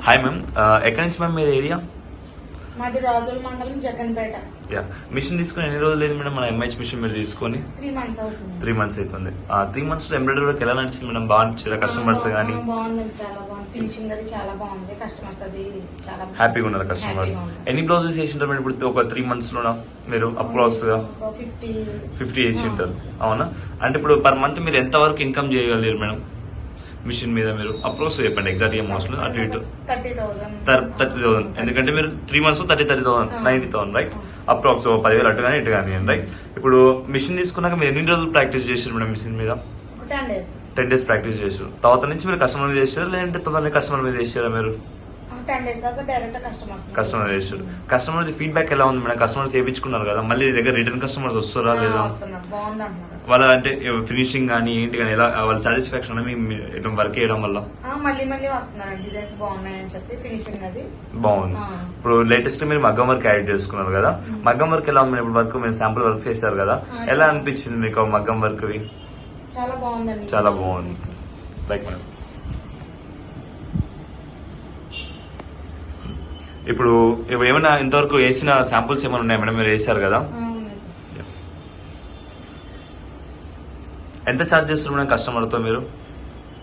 Hi ma'am, ఎక్కడి నుంచి ma'am మీరు ఏరియా? మాది రాజుల మండలం జగన్పేట. యా, మిషన్ తీసుకుని ఎన్ని రోజులు లేదు మేడం? మన ఎంహెచ్ మిషన్ మీరు తీసుకొని 3 months అవుతుంది. 3 months అవుతుంది. 3 months లో ఎంబ్రాయిడరీ వర్క్ ఎలా నడిచింది మేడం? బాగా నచ్చిందా కస్టమర్స్ కానీ? బాగుంది, చాలా బాగుంది. ఫినిషింగ్ అది చాలా బాగుంది. కస్టమర్స్ అది చాలా హ్యాపీగా ఉన్నారు కస్టమర్స్. ఎన్ని బ్లౌజెస్ వేసింటారు మేడం ఇప్పుడు ఒక 3 months లోనా మీరు? అప్రాక్స్ గా 50 వేసి ఉంటారు. అవునా? అంటే ఇప్పుడు పర్ మంత్ మీరు ఎంత వరకు ఇన్కమ్ చేయగలిగారు మేడం మిషన్ మీద? మీరు అప్రోచ్ చెప్పండి ఎగ్జాక్ట్ అమౌంట్ అటు ఇటు. 30,000. ఎందుకంటే మీరు 3 months 30,000 90,000 రైట్? అప్రాక్స్ 10,000 అటు కానీ ఇటు కానీ రైట్? ఇప్పుడు మిషన్ తీసుకున్నాక మీరు ఎన్ని రోజులు ప్రాక్టీస్ చేశారు మేడం మిషన్ మీద? 10 days ప్రాక్టీస్ చేశారు. తర్వాత నుంచి మీరు కస్టమర్ మీద చేశారు లేదంటే తొందరగా కస్టమర్ మీద చేశారా మీరు? 10 days దాకా డైరెక్ట్ కస్టమర్ చేశారు. కస్టమర్ ఫీడ్బ్యాక్ ఎలా ఉంది మేడం? కస్టమర్స్ వేయించుకున్నారు కదా, మళ్ళీ దగ్గర రిటర్న్ కస్టమర్స్ వస్తారా లేదా? వాళ్ళ అంటే ఫినిషింగ్ కానీ ఏంటి కానీ ఎలా వాళ్ళ సాటిస్ఫాక్షన్ వర్క్ చేయడం వల్ల? మళ్ళీ వస్తున్నారు. డిజైన్స్ బాగున్నాయని చెప్పి ఫినిషింగ్ అది బాగుంది. ఇప్పుడు లేటెస్ట్ మీరు మగ్గం వర్క్ యాడ్ చేసుకున్నారు కదా, మగ్గం వర్క్ ఎలా ఉంది ఇప్పుడు? వర్క్ మీరు శాంపుల్ వర్క్ చేశారు కదా, ఎలా అనిపించింది మీకు మగ్గం వర్క్? చాలా బాగుందండి. చాలా బాగుంది. లైక్ మేడం ఇప్పుడు ఏమైనా ఇంతవరకు వేసిన శాంపుల్స్ ఏమైనా ఉన్నాయి మేడం? మీరు వేసారు కదా, ఎంత ఛార్జ్ చేస్తారు మేడం కస్టమర్ తో మీరు?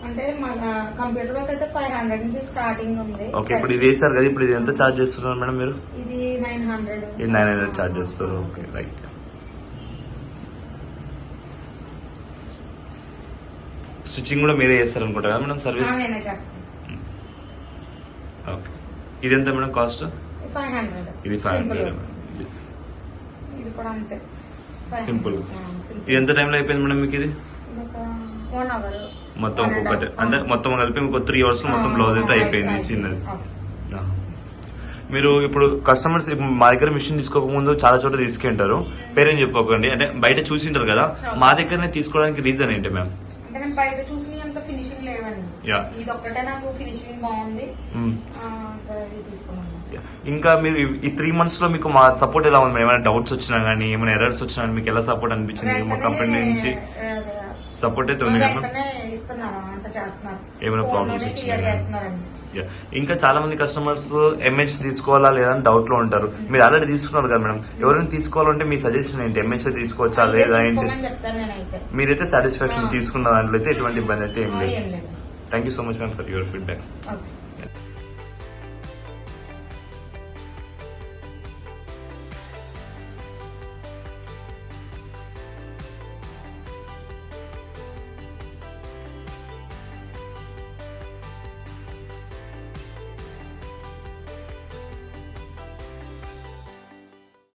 అంటే మన కంప్యూటర్ వర్క్ అయితే 500 నుంచి స్టార్టింగ్ ఉంది. ఓకే, ఇప్పుడు ఇది వేసారు కదా, ఇప్పుడు ఇది ఎంత ఛార్జ్ చేస్తున్నారు మేడం మీరు? ఇది 900. ఇది 900 ఛార్జ్ చేస్తారు. Okay right. స్టిచ్చింగ్ కూడా మీరే చేస్తారు అనుకుంటా కదా మేడం? Service okay. ఇది ఎంత మేడం కాస్ట్? 500. ఇది 500. ఇది కూడా అంతే సింపుల్. ఇది ఎంత టైంలో అయిపోయింది మేడం మీకు? ఇది 1 hour మొత్తం ఒక్కొక్కటి అంటే మొత్తం కలిపి ఇంకో 3 hours లో మొత్తం బ్లౌజ్ అయితే అయిపోయింది చిన్నది. మీరు ఇప్పుడు కస్టమర్స్ మా దగ్గర మిషన్ తీసుకోక ముందు చాలా చోట్ల తీసుకుంటారు, పేరేం చెప్పుకోకండి, అంటే బయట చూసింటారు కదా, మా దగ్గరనే తీసుకోవడానికి రీజన్ ఏంటి మ్యామ్? అంటే నేను బయట చూసిన అంత ఫినిషింగ్ లేవండి. ఇది ఒక్కటే నాకు ఫినిషింగ్ బాగుంది. ఇంకా మీరు ఈ 3 months లో మీకు మా సపోర్ట్ ఎలా ఉంది? ఏమైనా డౌట్స్ వచ్చినా గానీ ఏమైనా ఎర్రర్స్ వచ్చినా మీకు ఎలా సపోర్ట్ అనిపించింది? మా కంపెనీ నుంచి సపోర్ట్ అయితే ఉంది కదా, ఏమైనా ప్రాబ్లమ్స్ వచ్చినా? ఇంకా చాలా మంది కస్టమర్స్ ఎంహెచ్ తీసుకోవాలా లేదా అని డౌట్ లో ఉంటారు. మీరు ఆల్రెడీ తీసుకున్నారు కదా మేడం, ఎవరైనా తీసుకోవాలంటే మీ సజెషన్ ఏంటి? ఎంహెచ్ తీసుకోవచ్చా లేదా ఏంటి? మీరైతే సాటిస్ఫాక్షన్ తీసుకున్న దాంట్లో అయితే ఎటువంటి ఇబ్బంది అయితే ఏం లేదు. Thank you so much ma'am for your feedback.